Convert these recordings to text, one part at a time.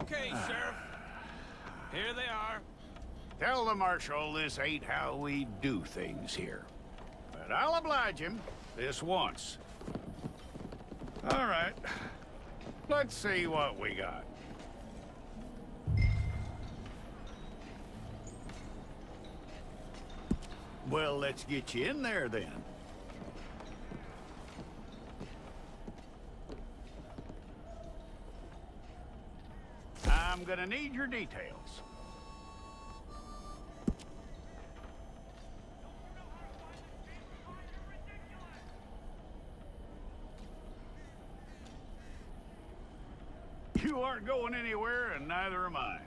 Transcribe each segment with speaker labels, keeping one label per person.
Speaker 1: Okay, Sheriff. Here they are.
Speaker 2: Tell the Marshal this ain't how we do things here. But I'll oblige him, this once. All right. Let's see what we got. Well, let's get you in there, then. I'm gonna need your details. You aren't going anywhere, and neither am I.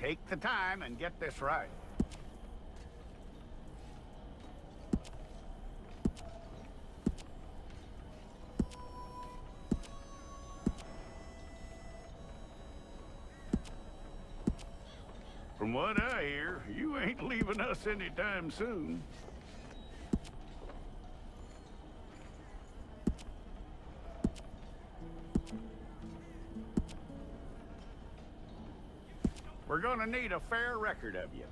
Speaker 2: Take the time and get this right. From what I hear, you ain't leaving us anytime soon. We're gonna need a fair record of you.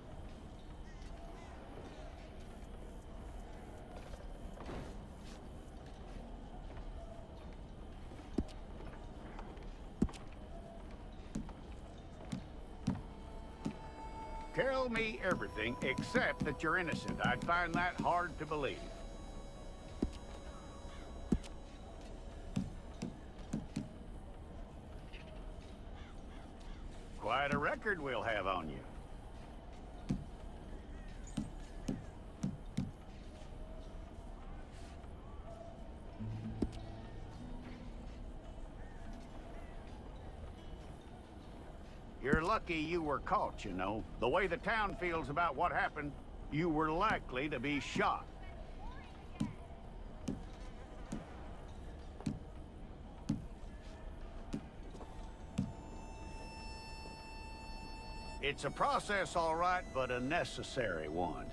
Speaker 2: Tell me everything except that you're innocent. I'd find that hard to believe. Quite a record we'll have on you. You're lucky you were caught, you know. The way the town feels about what happened, you were likely to be shot. It's a process, all right, but a necessary one.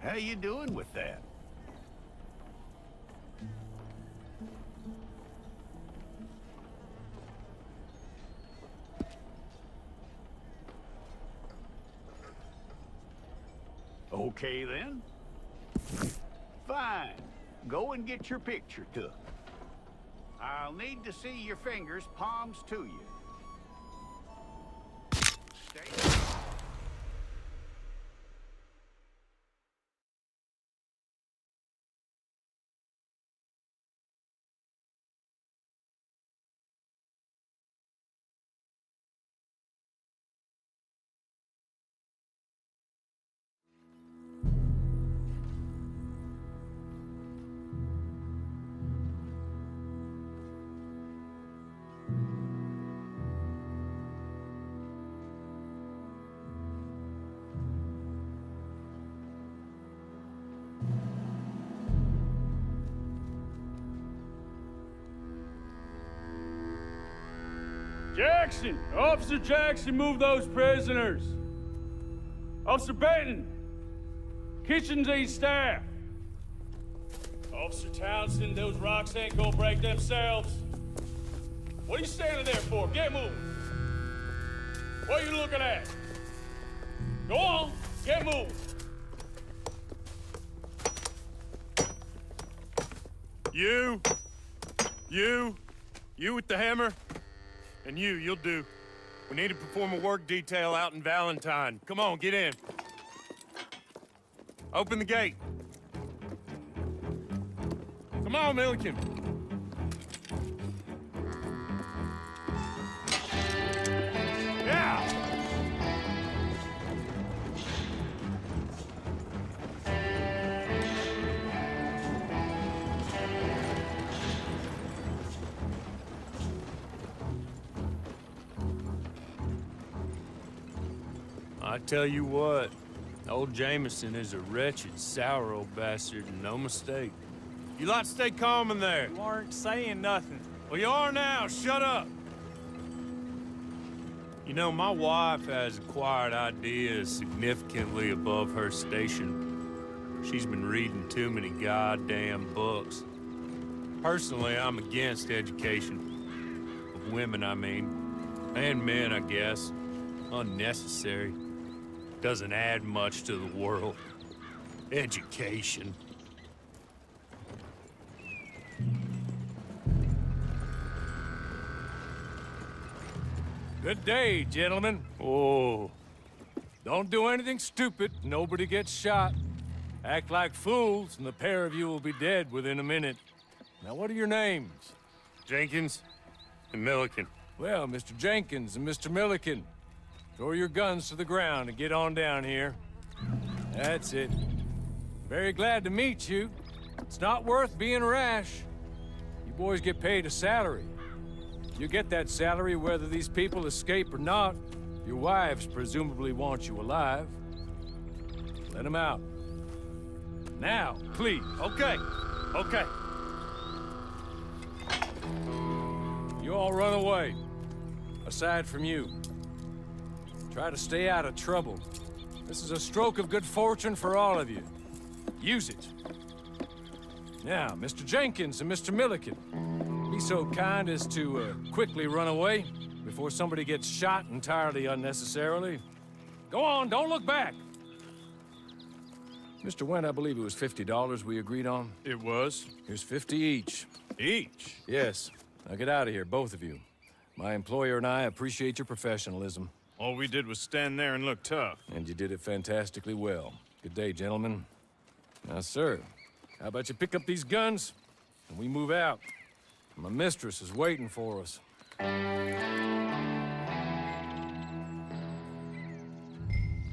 Speaker 2: How you doing with that? Okay, then. Fine. Go and get your picture took. I'll need to see your fingers, palms to you. Stay.
Speaker 3: Jackson! Officer Jackson, move those prisoners! Officer Benton! Kitchens ain't staff! Officer Townsend, those rocks ain't gonna break themselves. What are you standing there for? Get moving! What are you looking at? Go on, get moving!
Speaker 4: You with the hammer? And you'll do. We need to perform a work detail out in Valentine. Come on, get in. Open the gate. Come on, Milliken. Yeah! I tell you what,
Speaker 3: Old Jameson is a wretched, sour old bastard, and no mistake.
Speaker 4: You lot stay calm in there.
Speaker 1: You aren't saying nothing.
Speaker 4: Well, you are now. Shut up. You know, my wife has acquired ideas significantly above her station. She's been reading too many goddamn books. Personally, I'm against education. Of women, I mean. And men, I guess. Unnecessary. Doesn't add much to the world. Education.
Speaker 5: Good day, gentlemen.
Speaker 4: Oh,
Speaker 5: Don't do anything stupid. Nobody gets shot. Act like fools, and the pair of you will be dead within a minute. Now, what are your names?
Speaker 4: Jenkins and Milliken.
Speaker 5: Well, Mr. Jenkins and Mr. Milliken, throw your guns to the ground and get on down here. That's it. Very glad to meet you. It's not worth being rash. You boys get paid a salary. You get that salary whether these people escape or not. Your wives presumably want you alive. Let them out. Now, please.
Speaker 4: Okay, okay.
Speaker 5: You all run away. Aside from you. Try to stay out of trouble. This is a stroke of good fortune for all of you. Use it. Now, Mr. Jenkins and Mr. Milliken, be so kind as to quickly run away before somebody gets shot entirely unnecessarily. Go on, don't look back. Mr. Went, I believe it was $50 we agreed on.
Speaker 3: It was?
Speaker 5: Here's 50 each.
Speaker 3: Each?
Speaker 5: Yes. Now get out of here, both of you. My employer and I appreciate your professionalism.
Speaker 3: All we did was stand there and look tough.
Speaker 5: And you did it fantastically well. Good day, gentlemen. Now, sir, how about you pick up these guns and we move out? My mistress is waiting for us.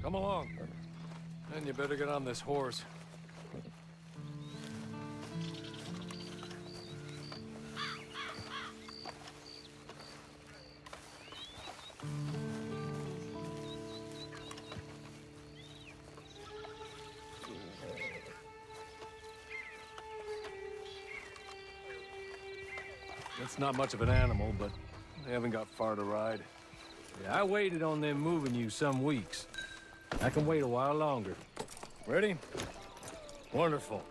Speaker 5: Come along. Then you better get on this horse. It's not much of an animal, but they haven't got far to ride. Yeah, I waited on them moving you some weeks. I can wait a while longer. Ready? Wonderful.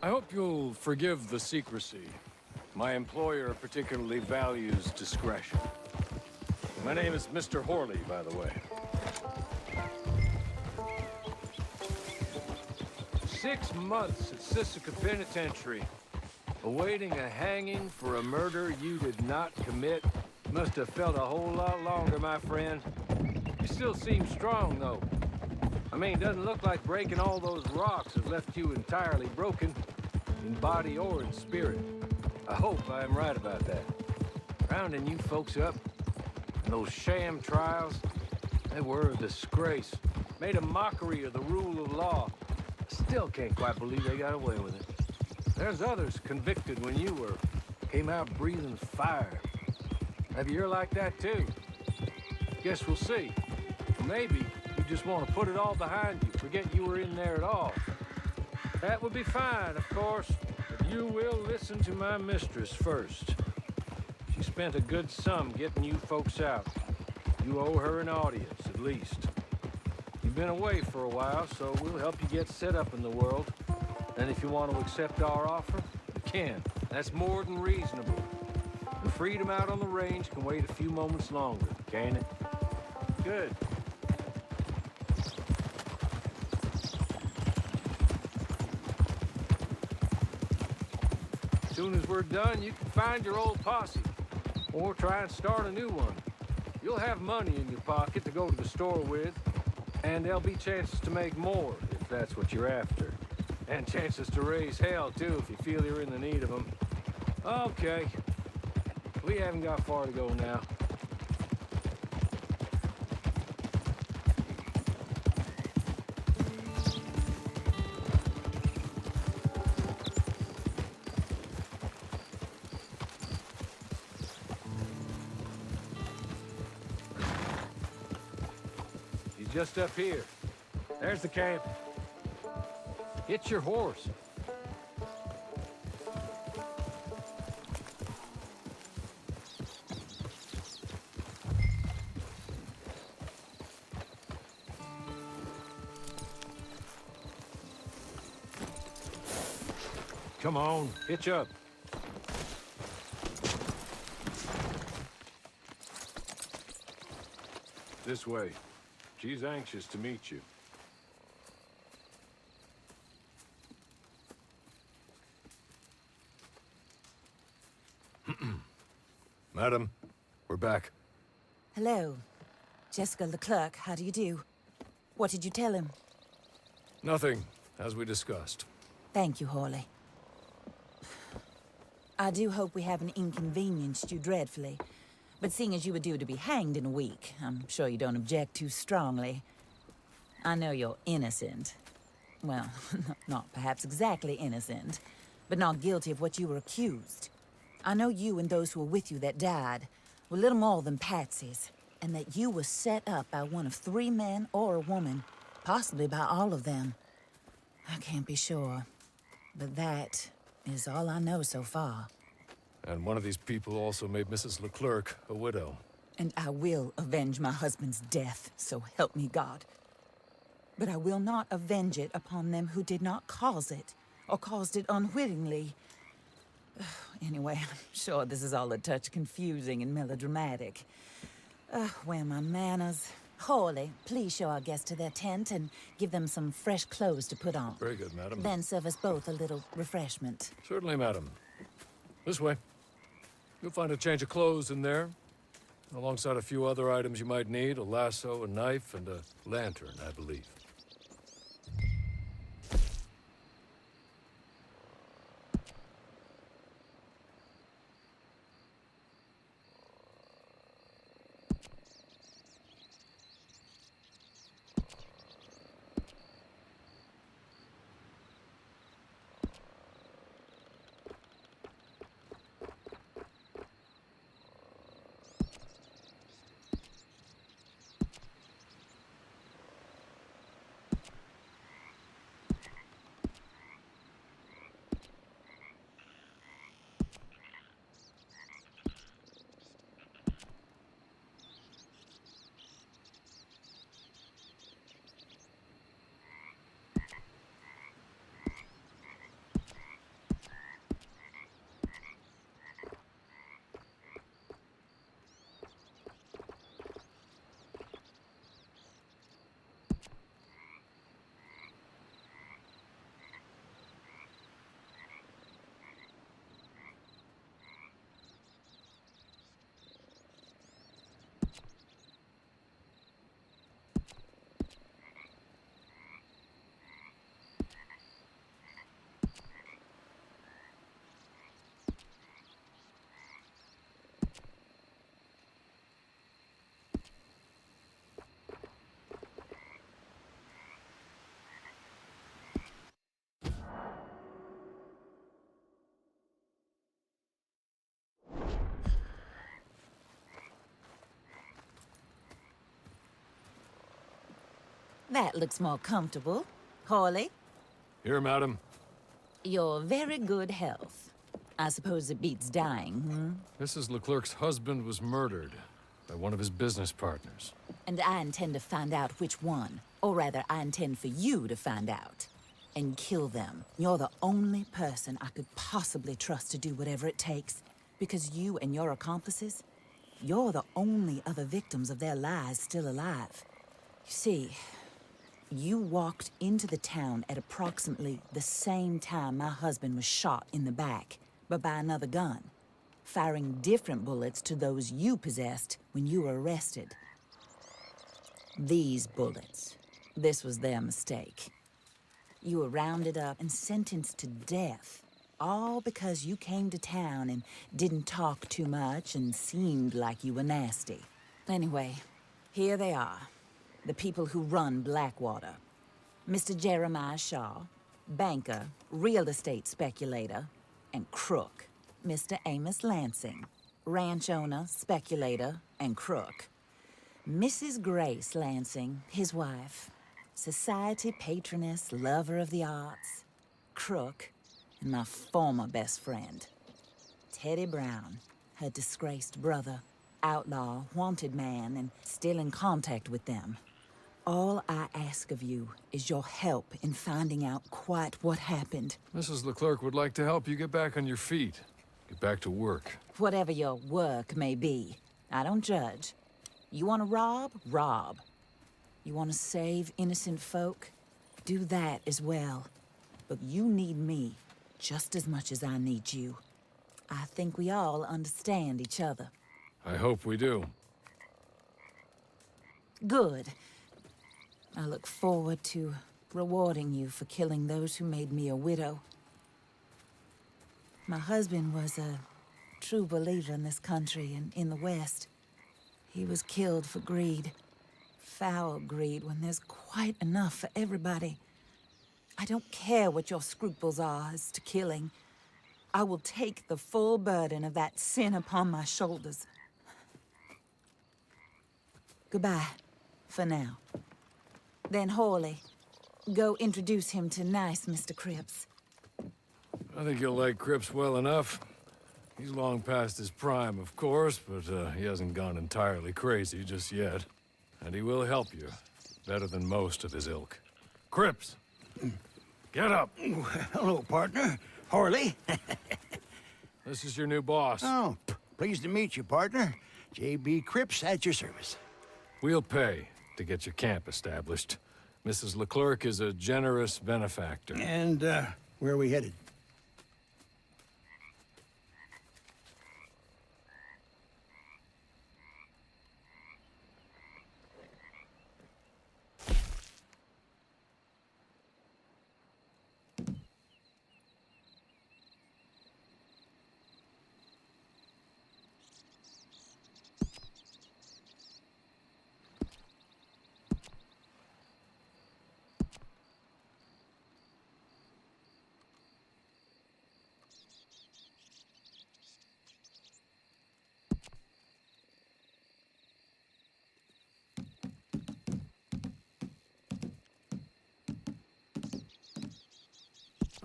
Speaker 5: I hope you'll forgive the secrecy. My employer particularly values discretion. My name is Mr. Horley, by the way. 6 months at Sisika Penitentiary. Awaiting a hanging for a murder you did not commit. Must have felt a whole lot longer, my friend. You still seem strong, though. I mean, doesn't look like breaking all those rocks has left you entirely broken, in body or in spirit. I hope I'm right about that. Rounding you folks up, and those sham trials, they were a disgrace. Made a mockery of the rule of law. Still can't quite believe they got away with it. There's others convicted when you were. Came out breathing fire. Maybe you're like that too. Guess we'll see. Or maybe you just want to put it all behind you, forget you were in there at all. That would be fine, of course, but you will listen to my mistress first. She spent a good sum getting you folks out. You owe her an audience, at least. You've been away for a while, so we'll help you get set up in the world. And if you want to accept our offer, you can. That's more than reasonable. The freedom out on the range can wait a few moments longer, can't it? Good. As soon as we're done, you can find your old posse. Or try and start a new one. You'll have money in your pocket to go to the store with. And there'll be chances to make more, if that's what you're after. And chances to raise hell, too, if you feel you're in the need of them. Okay. We haven't got far to go now. Did just up here. There's the camp. Get your horse. Come on, hitch up. This way. She's anxious to meet you.
Speaker 6: Madam, we're back.
Speaker 7: Hello. Jessica Leclerc, how do you do? What did you tell him?
Speaker 6: Nothing, as we discussed.
Speaker 7: Thank you, Hawley. I do hope we haven't inconvenienced you dreadfully. But seeing as you were due to be hanged in a week, I'm sure you don't object too strongly. I know you're innocent. Well, not perhaps exactly innocent, but not guilty of what you were accused. I know you and those who were with you that died were little more than patsies, and that you were set up by one of 3 men or a woman, possibly by all of them. I can't be sure, but that is all I know so far.
Speaker 6: And one of these people also made Mrs. Leclerc a widow.
Speaker 7: And I will avenge my husband's death, so help me God. But I will not avenge it upon them who did not cause it, or caused it unwittingly. Anyway, I'm sure this is all a touch confusing and melodramatic. Where are my manners? Hawley, please show our guests to their tent and give them some fresh clothes to put on.
Speaker 6: Very good, madam.
Speaker 7: Then serve us both a little refreshment.
Speaker 6: Certainly, madam. This way. You'll find a change of clothes in there, alongside a few other items you might need, a lasso, a knife, and a lantern, I believe.
Speaker 7: That looks more comfortable. Hawley,
Speaker 6: Here, madam.
Speaker 7: you're very good health. I suppose it beats dying,
Speaker 6: Mrs. Leclerc's husband was murdered by one of his business partners.
Speaker 7: And I intend to find out which one. Or rather, I intend for you to find out. And kill them. You're the only person I could possibly trust to do whatever it takes. Because you and your accomplices, you're the only other victims of their lies still alive. You see, you walked into the town at approximately the same time my husband was shot in the back, but by another gun, firing different bullets to those you possessed when you were arrested. These bullets, this was their mistake. You were rounded up and sentenced to death, all because you came to town and didn't talk too much and seemed like you were nasty. Anyway, here they are. The people who run Blackwater. Mr. Jeremiah Shaw, banker, real estate speculator, and crook. Mr. Amos Lansing, ranch owner, speculator, and crook. Mrs. Grace Lansing, his wife. Society patroness, lover of the arts, crook, and my former best friend. Teddy Brown, her disgraced brother, outlaw, wanted man, and still in contact with them. All I ask of you is your help in finding out quite what happened.
Speaker 6: Mrs. Leclerc would like to help you get back on your feet. Get back to work.
Speaker 7: Whatever your work may be, I don't judge. You want to rob? Rob. You want to save innocent folk? Do that as well. But you need me just as much as I need you. I think we all understand each other.
Speaker 6: I hope we do.
Speaker 7: Good. I look forward to rewarding you for killing those who made me a widow. My husband was a true believer in this country and in the West. He was killed for greed. Foul greed when there's quite enough for everybody. I don't care what your scruples are as to killing. I will take the full burden of that sin upon my shoulders. Goodbye, for now. Then Hawley, go introduce him to nice Mr. Cripps.
Speaker 6: I think you'll like Cripps well enough. He's long past his prime, of course, but he hasn't gone entirely crazy just yet. And he will help you, better than most of his ilk. Cripps! Get up!
Speaker 8: Hello, partner. Harley.
Speaker 6: This is your new boss.
Speaker 8: Oh, pleased to meet you, partner. J.B. Cripps at your service.
Speaker 6: We'll pay to get your camp established. Mrs. Leclerc is a generous benefactor.
Speaker 8: And, where are we headed?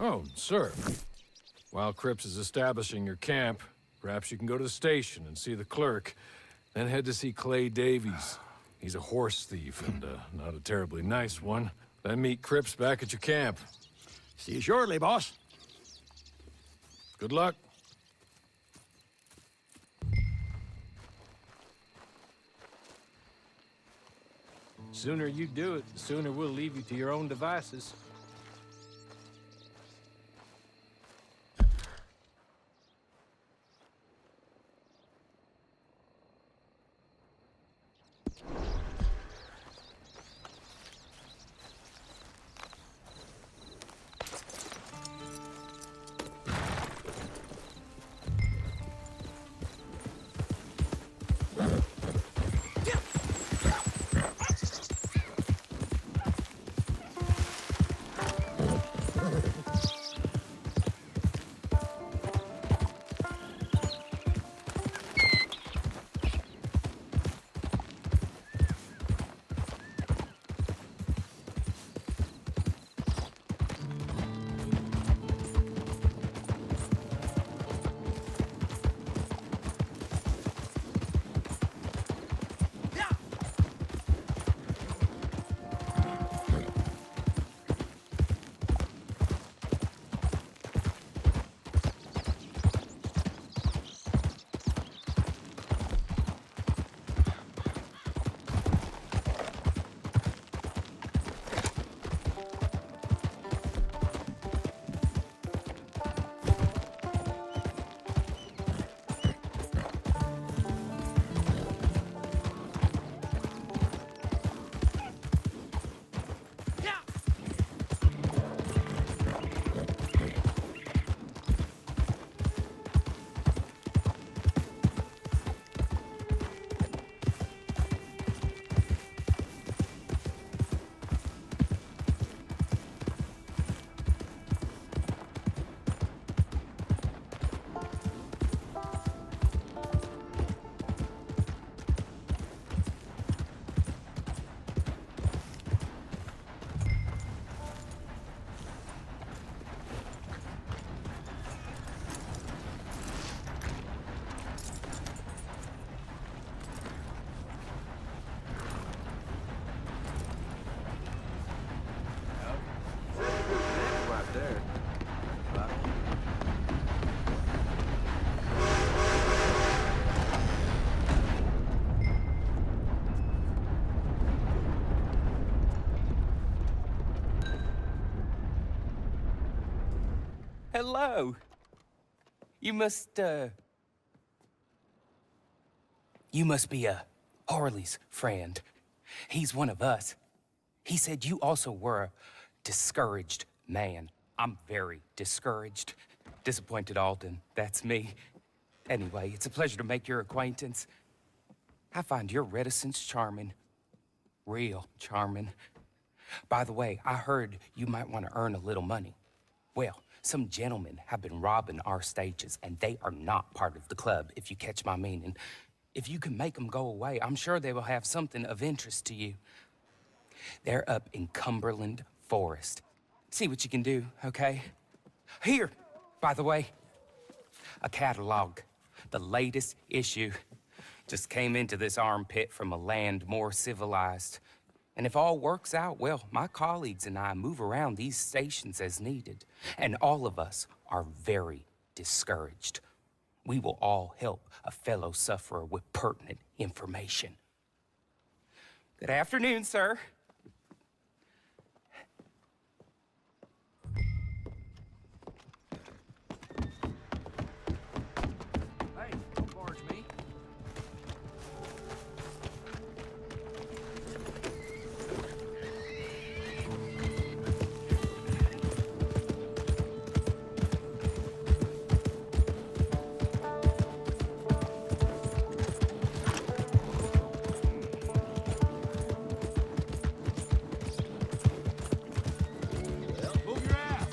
Speaker 6: Oh, sir. While Cripps is establishing your camp, perhaps you can go to the station and see the clerk, then head to see Clay Davies. He's a horse thief, and not a terribly nice one. Then meet Cripps back at your camp.
Speaker 8: See you shortly, boss.
Speaker 6: Good luck.
Speaker 5: Sooner you do it, the sooner we'll leave you to your own devices.
Speaker 9: Hello. You must be Harley's friend. He's one of us. He said you also were a discouraged man. I'm very discouraged. Disappointed Alden, that's me. Anyway, it's a pleasure to make your acquaintance. I find your reticence charming. Real charming. By the way, I heard you might want to earn a little money. Well, some gentlemen have been robbing our stages, and they are not part of the club, if you catch my meaning. If you can make them go away, I'm sure they will have something of interest to you. They're up in Cumberland Forest. See what you can do, okay? Here, by the way, a catalog. The latest issue. Just came into this armpit from a land more civilized. And if all works out, well, my colleagues and I move around these stations as needed. And all of us are very discouraged. We will all help a fellow sufferer with pertinent information. Good afternoon, sir.
Speaker 5: Hey, don't barge me.
Speaker 1: Move your ass.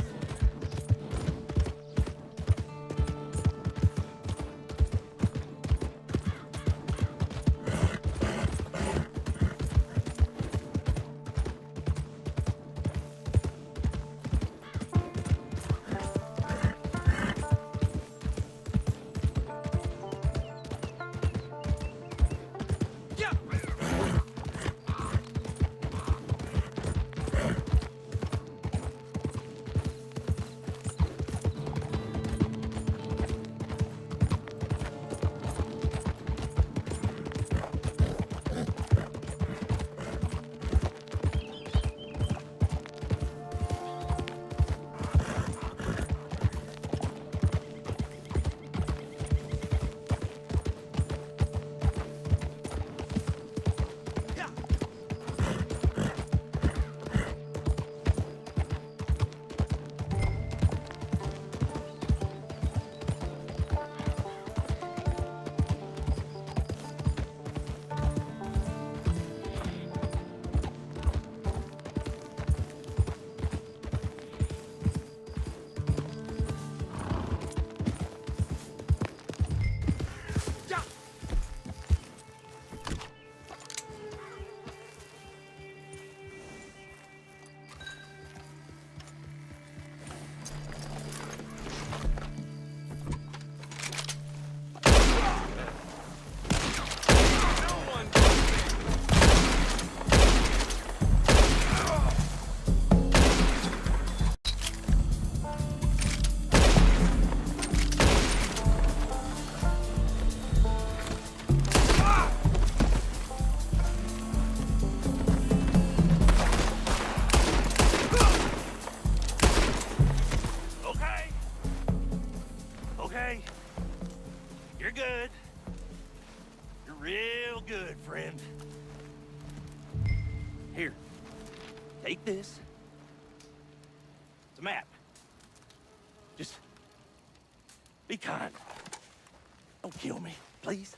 Speaker 1: Okay. You're good. You're real good, friend. Here. Take this. It's a map. Just be kind. Don't kill me, please.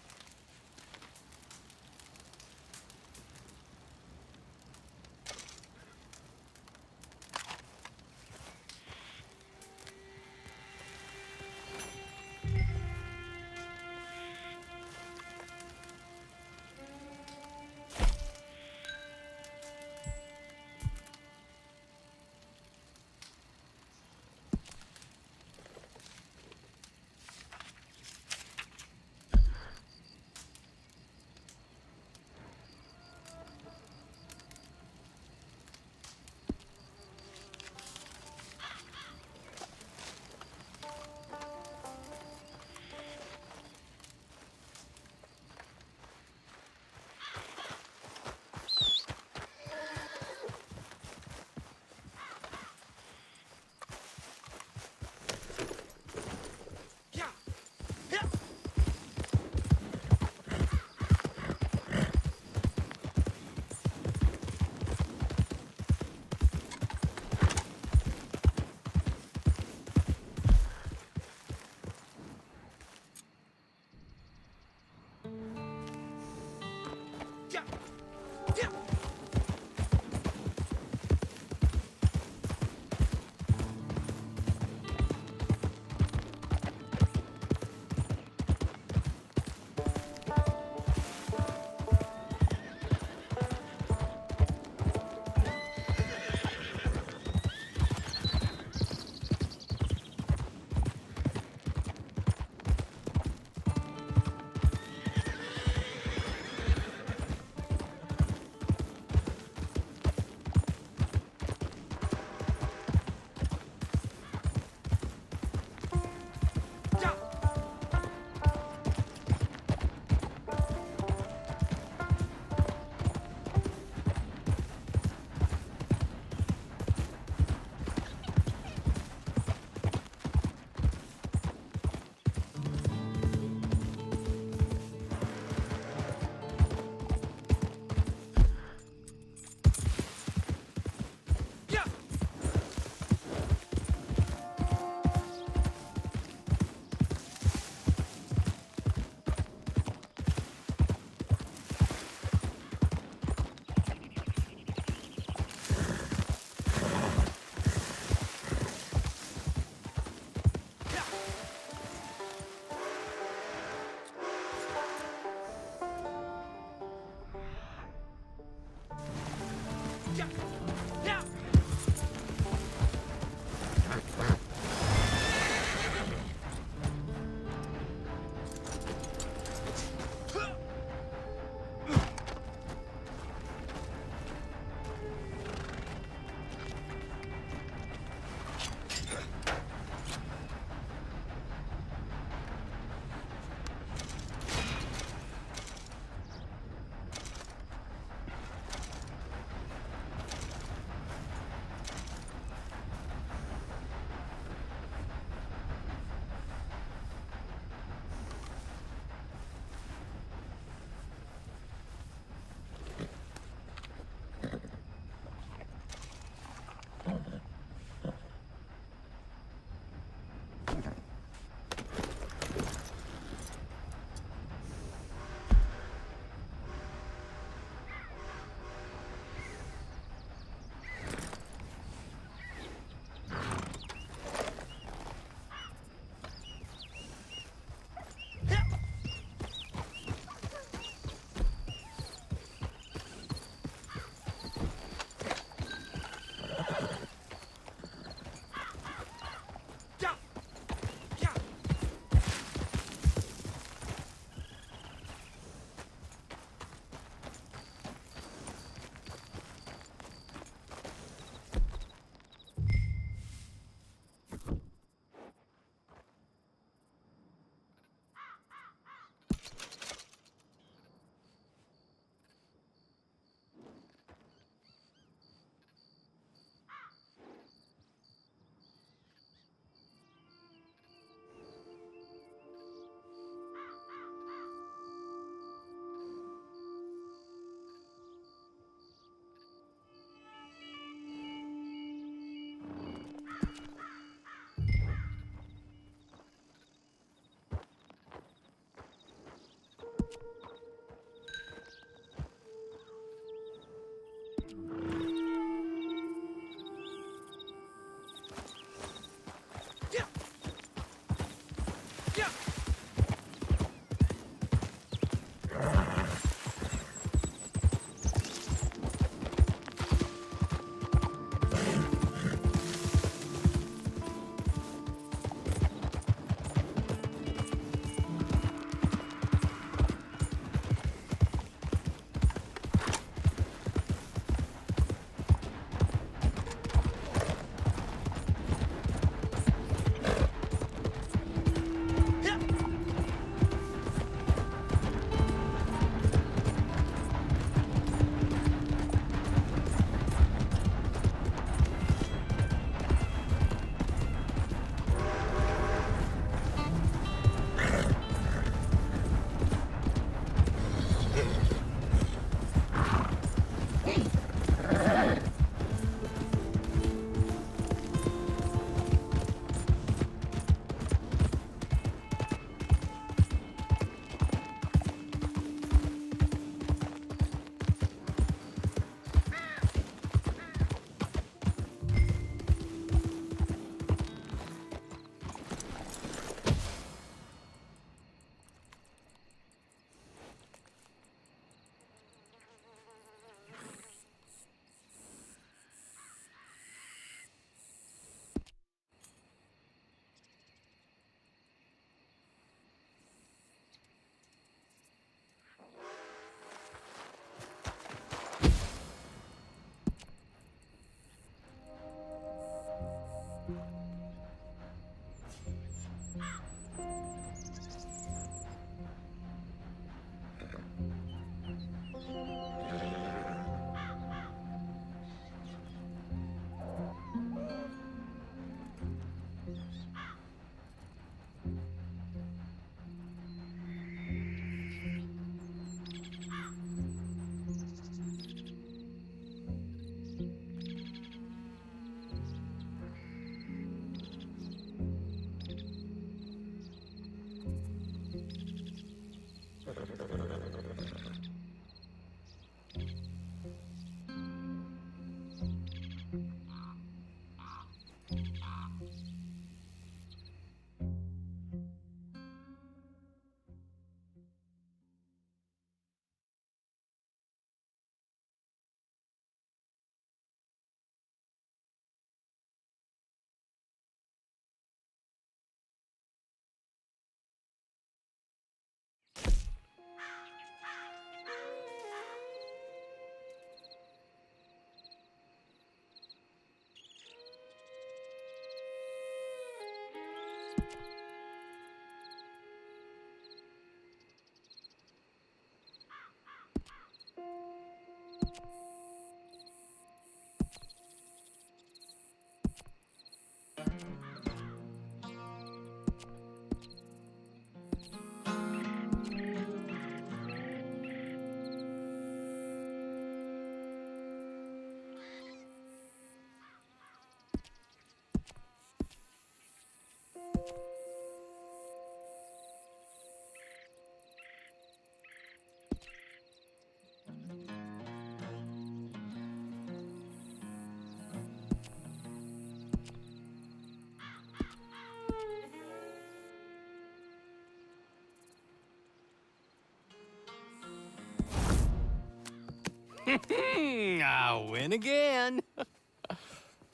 Speaker 10: I win again.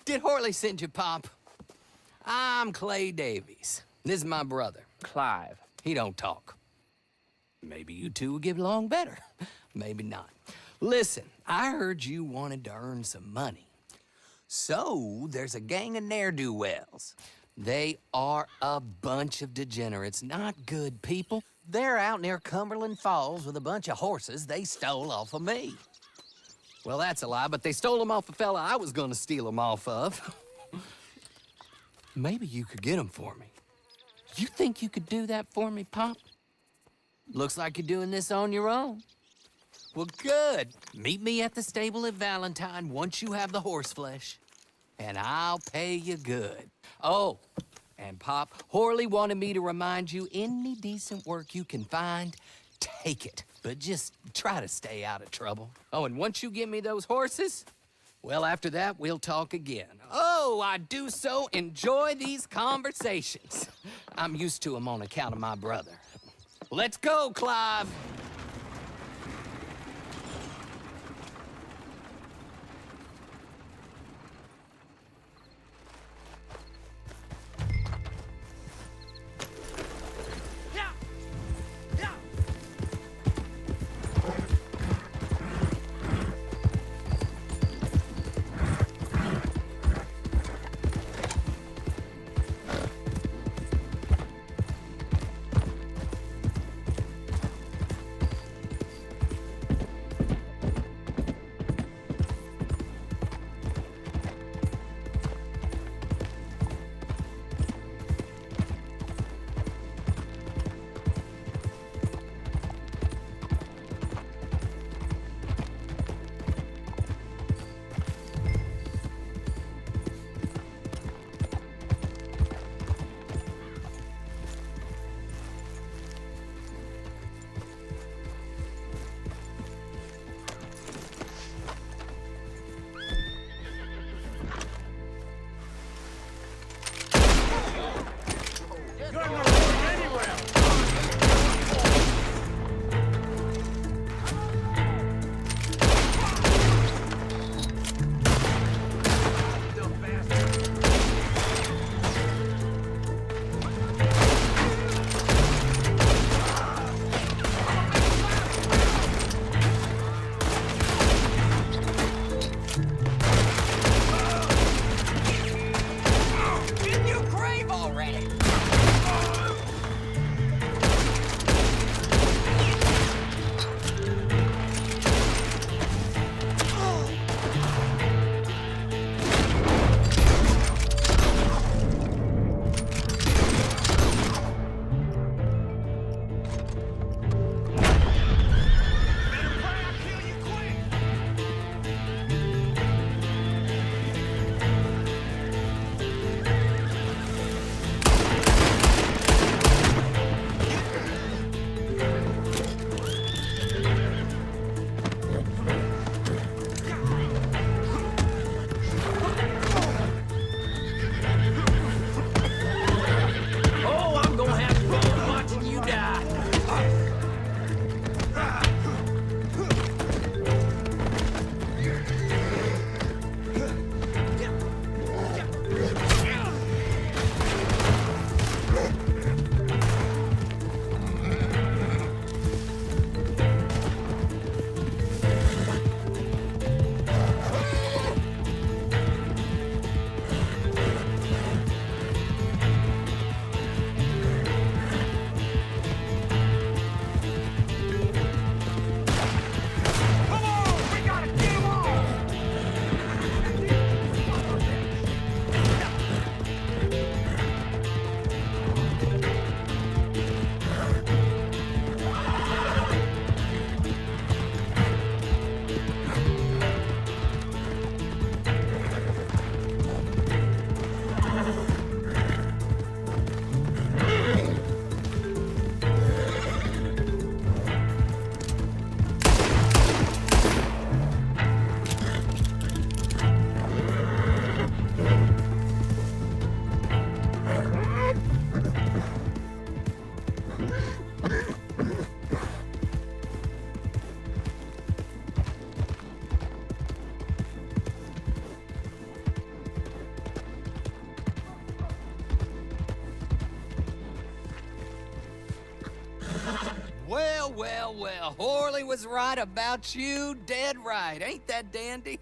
Speaker 10: Did Horley send you, Pop? I'm Clay Davies. This is my brother, Clive. He don't talk. Maybe you two will get along better. Maybe not. Listen, I heard you wanted to earn some money. So, there's a gang of ne'er-do-wells. They are a bunch of degenerates, not good people. They're out near Cumberland Falls with a bunch of horses they stole off of me. Well, that's a lie, but they stole them off a fella I was gonna steal them off of. Maybe you could get them for me. You think you could do that for me, Pop? Looks like you're doing this on your own. Well, good. Meet me at the stable at Valentine once you have the horse flesh, and I'll pay you good. Oh, and Pop, Horley wanted me to remind you, any decent work you can find, take it. But just try to stay out of trouble. Oh, and once you give me those horses, well, after that, we'll talk again. Oh, I do so enjoy these conversations. I'm used to them on account of my brother. Let's go, Clive. Well, well, well. Horley was right about you. Dead right. Ain't that dandy?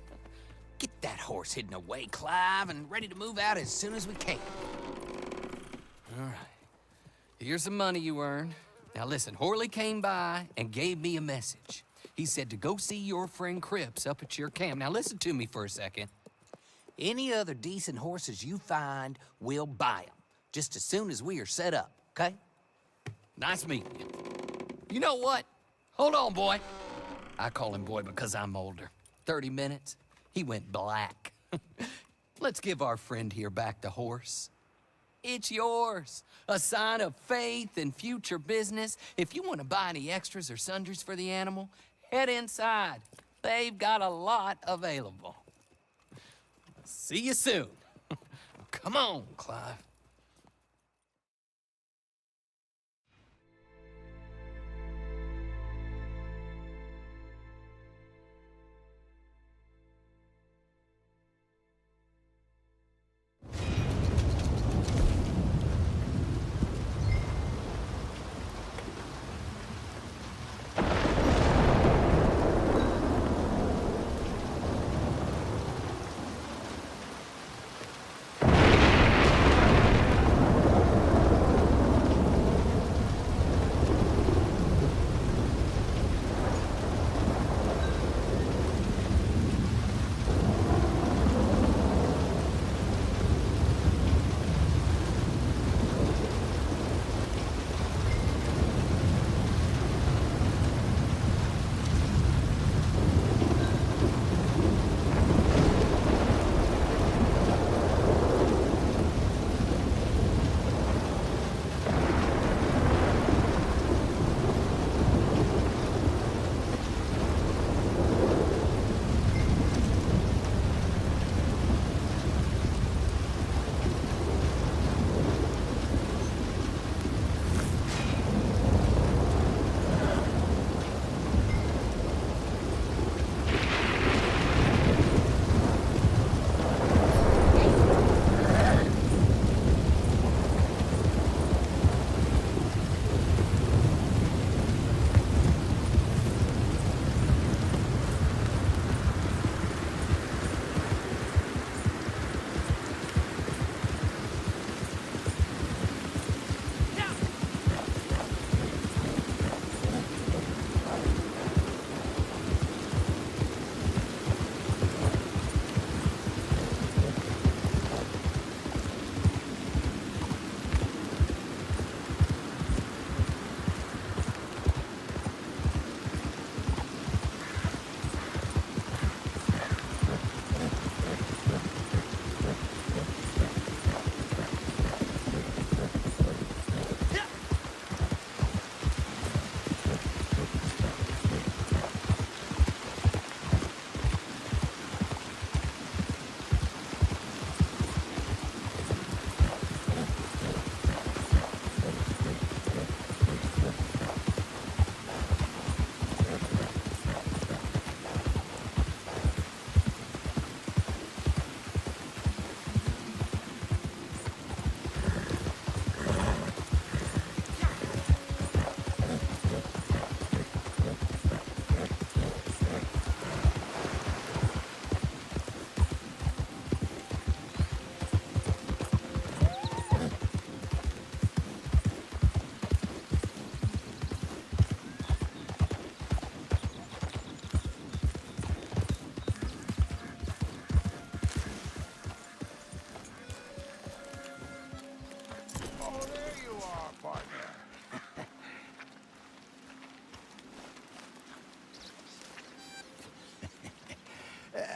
Speaker 10: Get that horse hidden away, Clive, and ready to move out as soon as we can. All right. Here's the money you earned. Now listen, Horley came by and gave me a message. He said to go see your friend Cripps up at your camp. Now listen to me for a second. Any other decent horses you find, we'll buy them. Just as soon as we are set up, okay? Nice meeting you. You know what? Hold on, boy. I call him boy because I'm older. 30 minutes, he went black. Let's give our friend here back the horse. It's yours. A sign of faith and future business. If you want to buy any extras or sundries for the animal, head inside. They've got a lot available. See you soon. Come on, Clive.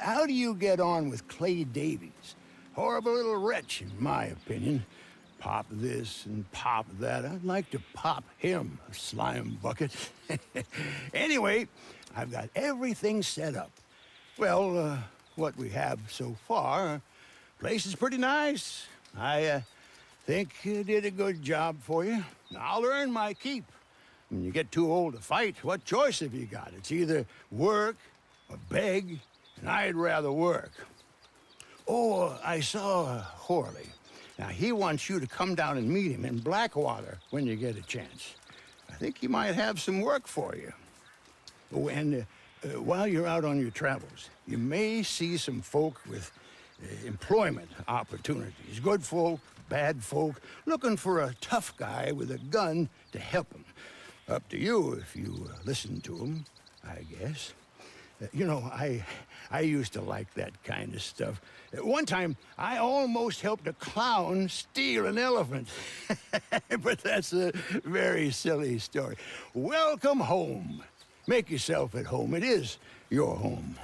Speaker 8: How do you get on with Clay Davies? Horrible little wretch, in my opinion. Pop this and pop that. I'd like to pop him, a slime bucket. Anyway, I've got everything set up. Well, what we have so far, place is pretty nice. I think you did a good job for you. I'll earn my keep. When you get too old to fight, what choice have you got? It's either work or beg, and I'd rather work. Oh, I saw Horley. Now, he wants you to come down and meet him in Blackwater when you get a chance. think he might have some work for you. Oh, and while you're out on your travels, you may see some folk with employment opportunities. Good folk, bad folk, looking for a tough guy with a gun to help them. Up to you if you listen to them, I guess. You know, I used to like that kind of stuff. One time, I almost helped a clown steal an elephant. But that's a very silly story. Welcome home. Make yourself at home. It is your home.